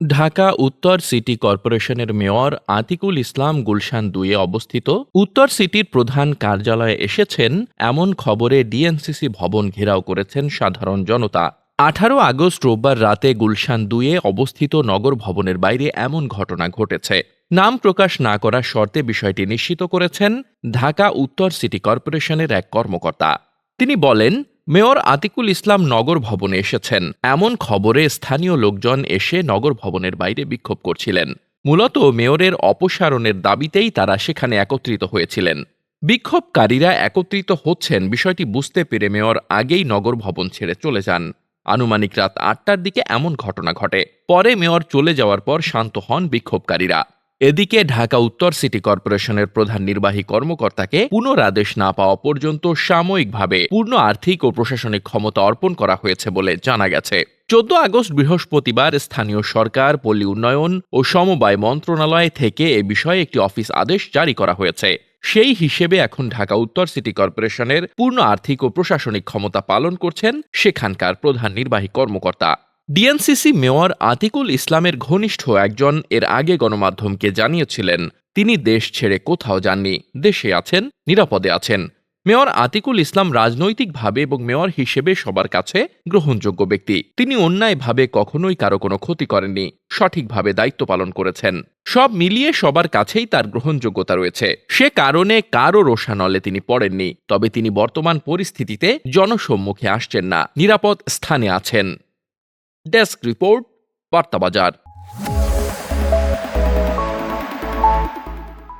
ঢাকা উত্তর সিটি কর্পোরেশনের মেয়র আতিকুল ইসলাম গুলশান ২-এ অবস্থিত উত্তর সিটির প্রধান কার্যালয়ে এসেছেন এমন খবরে ডিএনসিসি ভবন ঘেরাও করেছেন সাধারণ জনতা। ১৮ আগস্ট রোববার রাতে গুলশান ২-এ অবস্থিত নগর ভবনের বাইরে এমন ঘটনা ঘটেছে। নাম প্রকাশ না করার শর্তে বিষয়টি নিশ্চিত করেছেন ঢাকা উত্তর সিটি কর্পোরেশনের এক কর্মকর্তা। তিনি বলেন, মেয়র আতিকুল ইসলাম নগর ভবনে এসেছেন এমন খবরে স্থানীয় লোকজন এসে নগর ভবনের বাইরে বিক্ষোভ করছিলেন। মূলত মেয়রের অপসারণের দাবিতেই তারা সেখানে একত্রিত হয়েছিলেন। বিক্ষোভকারীরা একত্রিত হচ্ছেন বিষয়টি বুঝতে পেরে মেয়র আগেই নগর ভবন ছেড়ে চলে যান। আনুমানিক রাত ৮টার দিকে এমন ঘটনা ঘটে। পরে মেয়র চলে যাওয়ার পর শান্ত হন বিক্ষোভকারীরা। এদিকে ঢাকা উত্তর সিটি কর্পোরেশনের প্রধান নির্বাহী কর্মকর্তাকে পুনরাদেশ না পাওয়া পর্যন্ত সাময়িকভাবে পূর্ণ আর্থিক ও প্রশাসনিক ক্ষমতা অর্পণ করা হয়েছে বলে জানা গেছে। ১৪ আগস্ট বৃহস্পতিবার স্থানীয় সরকার, পল্লী উন্নয়ন ও সমবায় মন্ত্রণালয় থেকে এ বিষয়ে একটি অফিস আদেশ জারি করা হয়েছে। সেই হিসেবে এখন ঢাকা উত্তর সিটি কর্পোরেশনের পূর্ণ আর্থিক ও প্রশাসনিক ক্ষমতা পালন করছেন সেখানকার প্রধান নির্বাহী কর্মকর্তা। ডিএনসিসি মেয়র আতিকুল ইসলামের ঘনিষ্ঠ একজন এর আগে গণমাধ্যমকে জানিয়েছিলেন, তিনি দেশ ছেড়ে কোথাও যাননি, দেশে আছেন, নিরাপদে আছেন। মেয়র আতিকুল ইসলাম রাজনৈতিকভাবে এবং মেয়র হিসেবে সবার কাছে গ্রহণযোগ্য ব্যক্তি। তিনি অন্যায়ভাবে কখনোই কারো কোনো ক্ষতি করেননি, সঠিকভাবে দায়িত্ব পালন করেছেন। সব মিলিয়ে সবার কাছেই তার গ্রহণযোগ্যতা রয়েছে। সে কারণে কারো রোষানলে তিনি পড়েননি। তবে তিনি বর্তমান পরিস্থিতিতে জনসম্মুখে আসছেন না, নিরাপদ স্থানে আছেন। Desk report, বার্তাবাজার।